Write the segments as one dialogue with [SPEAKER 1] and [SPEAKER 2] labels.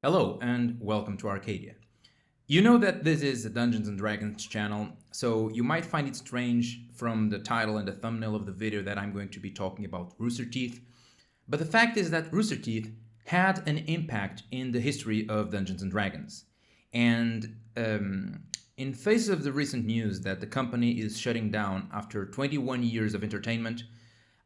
[SPEAKER 1] Hello and welcome to Arcadia. You know that this is a Dungeons and Dragons channel, so you might find it strange from the title and the thumbnail of the video that I'm going to be talking about Rooster Teeth. But the fact is that Rooster Teeth had an impact in the history of Dungeons and Dragons. And in face of the recent news that the company is shutting down after 21 years of entertainment,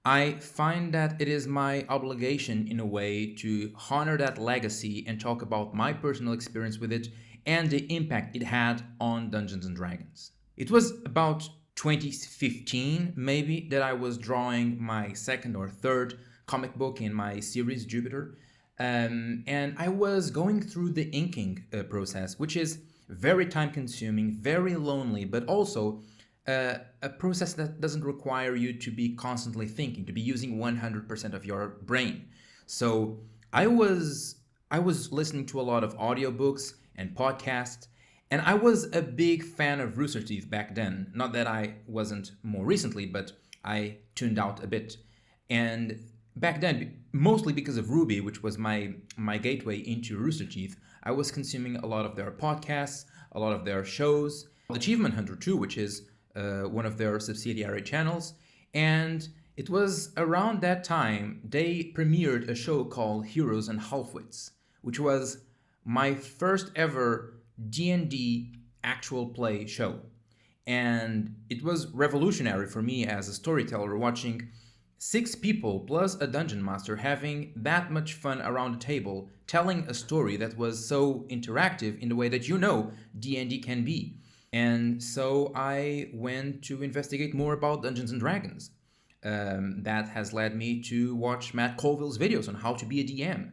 [SPEAKER 1] I find that it is my obligation in a way to honor that legacy and talk about my personal experience with it and the impact it had on Dungeons and Dragons. It was about 2015 maybe that I was drawing my second or third comic book in my series Jupiter, and I was going through the inking process, which is very time consuming, very lonely, but also a process that doesn't require you to be constantly thinking, to be using 100% of your brain. So I was listening to a lot of audiobooks and podcasts, and I was a big fan of Rooster Teeth back then. Not that I wasn't more recently, but I tuned out a bit. And back then, mostly because of Ruby, which was my gateway into Rooster Teeth, I was consuming a lot of their podcasts, a lot of their shows, Achievement Hunter too, which is one of their subsidiary channels. And it was around that time they premiered a show called Heroes and Halfwits, which was my first ever D&D actual play show. And it was revolutionary for me as a storyteller, watching 6 people plus a dungeon master having that much fun around a table, telling a story that was so interactive in the way that D&D can be. And so I went to investigate more about Dungeons and Dragons. That has led me to watch Matt Colville's videos on how to be a DM.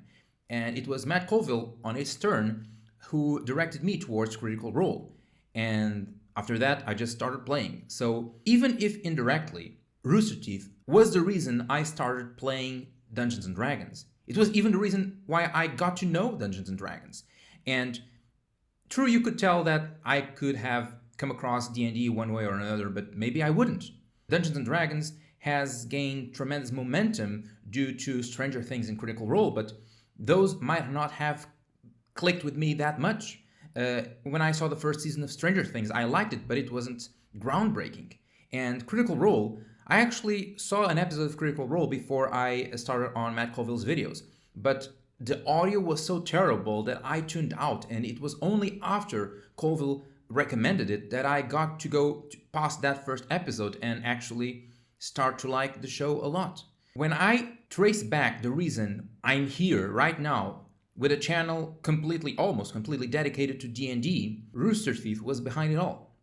[SPEAKER 1] And it was Matt Colville on his turn who directed me towards Critical Role. And after that, I just started playing. So even if indirectly, Rooster Teeth was the reason I started playing Dungeons and Dragons. It was even the reason why I got to know Dungeons and Dragons. And true, you could tell that I could have come across D&D one way or another, but maybe I wouldn't. Dungeons & Dragons has gained tremendous momentum due to Stranger Things and Critical Role, but those might not have clicked with me that much. When I saw the first season of Stranger Things, I liked it, but it wasn't groundbreaking. And Critical Role, I actually saw an episode of Critical Role before I started on Matt Colville's videos, but the audio was so terrible that I tuned out, and it was only after Colville recommended it that I got to go past that first episode and actually start to like the show a lot. When I trace back the reason I'm here right now with a channel almost completely dedicated to D&D, Rooster Teeth was behind it all.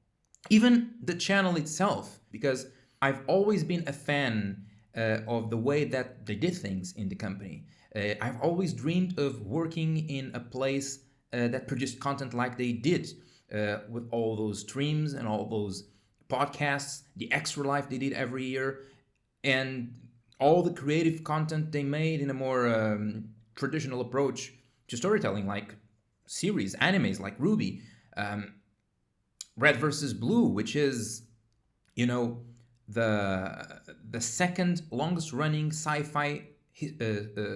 [SPEAKER 1] Even the channel itself, because I've always been a fan of the way that they did things in the company. I've always dreamed of working in a place that produced content like they did, with all those streams and all those podcasts, the extra life they did every year, and all the creative content they made in a more traditional approach to storytelling, like series, animes like Ruby, Red versus Blue, which is, the second longest running sci-fi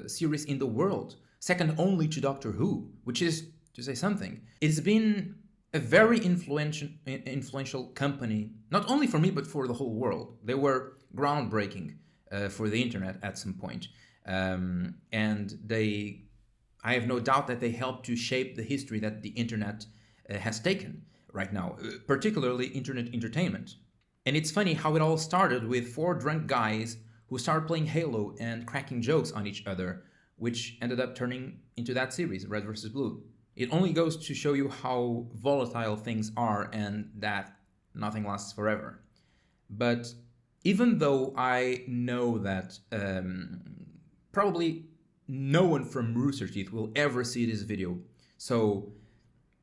[SPEAKER 1] series in the world, second only to Doctor Who, which is to say something. It's been a very influential company, not only for me but for the whole world. They were groundbreaking for the internet at some point, and I have no doubt that they helped to shape the history that the internet has taken right now, particularly internet entertainment. And it's funny how it all started with 4 drunk guys who started playing Halo and cracking jokes on each other, which ended up turning into that series, Red vs. Blue. It only goes to show you how volatile things are and that nothing lasts forever. But even though I know that probably no one from Rooster Teeth will ever see this video, so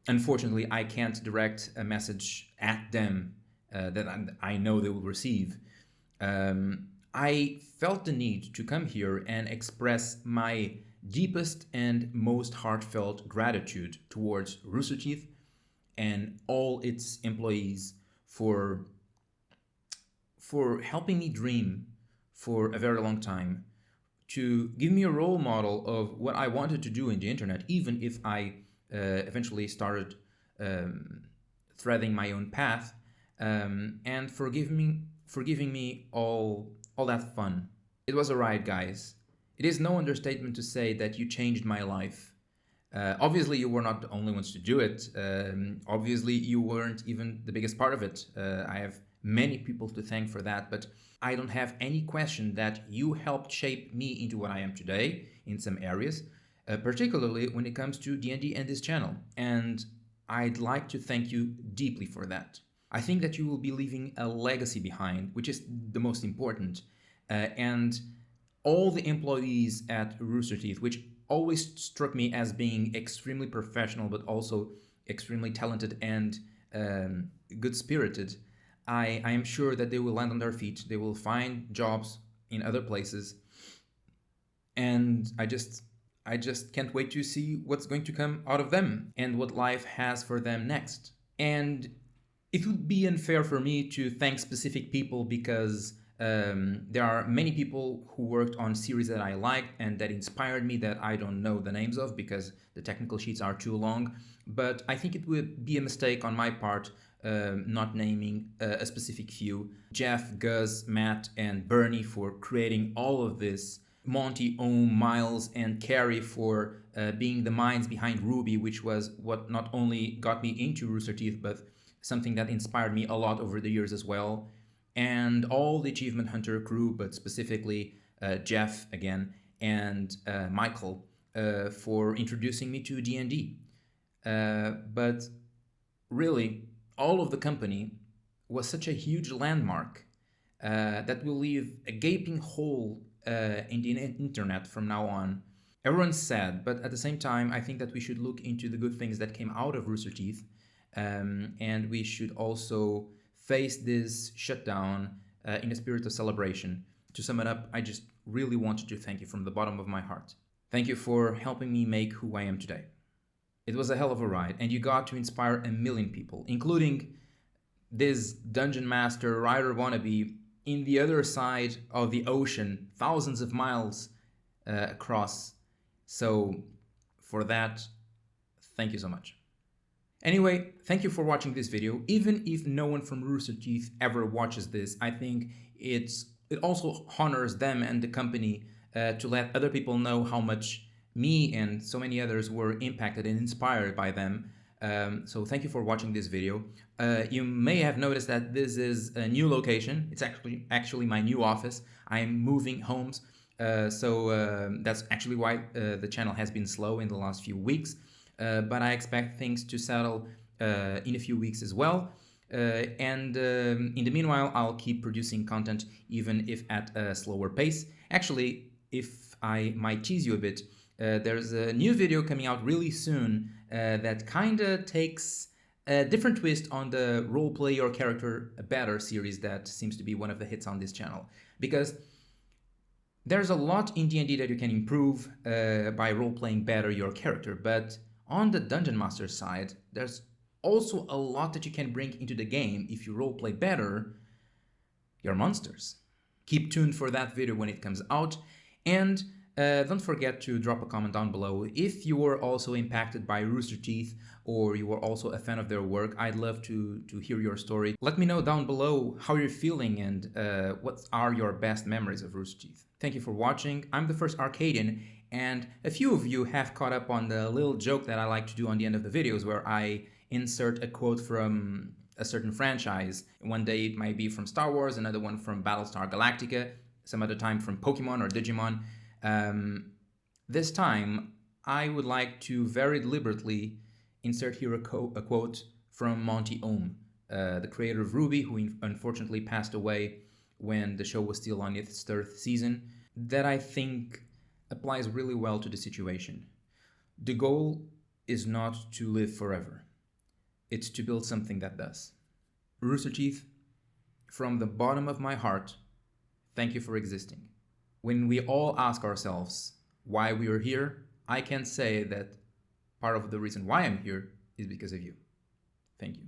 [SPEAKER 1] unfortunately I can't direct a message at them that I know they will receive, I felt the need to come here and express my deepest and most heartfelt gratitude towards Rooster Teeth and all its employees for helping me dream for a very long time, to give me a role model of what I wanted to do in the internet, even if I eventually started threading my own path, and forgiving me all that fun. It was a ride, guys. It is no understatement to say that you changed my life. Obviously, you were not the only ones to do it. Obviously, you weren't even the biggest part of it. I have many people to thank for that, but I don't have any question that you helped shape me into what I am today in some areas, particularly when it comes to D&D and this channel. And I'd like to thank you deeply for that. I think that you will be leaving a legacy behind, which is the most important. And all the employees at Rooster Teeth, which always struck me as being extremely professional, but also extremely talented and good-spirited, I am sure that they will land on their feet. They will find jobs in other places. And I just can't wait to see what's going to come out of them and what life has for them next. And it would be unfair for me to thank specific people because there are many people who worked on series that I liked and that inspired me that I don't know the names of because the technical sheets are too long. But I think it would be a mistake on my part not naming a specific few. Jeff, Gus, Matt, and Bernie for creating all of this. Monty Oum, Miles, and Carrie for being the minds behind Ruby, which was what not only got me into Rooster Teeth, but something that inspired me a lot over the years as well. And all the Achievement Hunter crew, but specifically Jeff again, and Michael for introducing me to D&D. But really, all of the company was such a huge landmark that will leave a gaping hole in the internet from now on. Everyone's sad, but at the same time, I think that we should look into the good things that came out of Rooster Teeth, and we should also face this shutdown in a spirit of celebration. To sum it up, I just really wanted to thank you from the bottom of my heart. Thank you for helping me make who I am today. It was a hell of a ride, and you got to inspire a million people, including this dungeon master writer wannabe in the other side of the ocean, thousands of miles across. So for that, thank you so much. Anyway, thank you for watching this video. Even if no one from Rooster Teeth ever watches this, I think it also honors them and the company to let other people know how much me and so many others were impacted and inspired by them. So thank you for watching this video. You may have noticed that this is a new location. It's actually my new office. I'm moving homes. So that's actually why the channel has been slow in the last few weeks. But I expect things to settle in a few weeks as well. And in the meanwhile, I'll keep producing content even if at a slower pace. Actually, if I might tease you a bit, there's a new video coming out really soon that kinda takes a different twist on the Roleplay Your Character Better series that seems to be one of the hits on this channel. Because there's a lot in D&D that you can improve by role-playing better your character, but on the Dungeon Master side, there's also a lot that you can bring into the game if you roleplay better your monsters. Keep tuned for that video when it comes out, and don't forget to drop a comment down below if you were also impacted by Rooster Teeth or you were also a fan of their work. I'd love to hear your story. Let me know down below how you're feeling and what are your best memories of Rooster Teeth. Thank you for watching. I'm the first Arcadian, and a few of you have caught up on the little joke that I like to do on the end of the videos where I insert a quote from a certain franchise. One day it might be from Star Wars, another one from Battlestar Galactica, some other time from Pokemon or Digimon. This time, I would like to very deliberately insert here a quote from Monty Oum, the creator of Ruby, who unfortunately passed away when the show was still on its third season, that I think applies really well to the situation. The goal is not to live forever. It's to build something that does. Rooster Teeth, from the bottom of my heart, thank you for existing. When we all ask ourselves why we are here, I can say that part of the reason why I'm here is because of you. Thank you.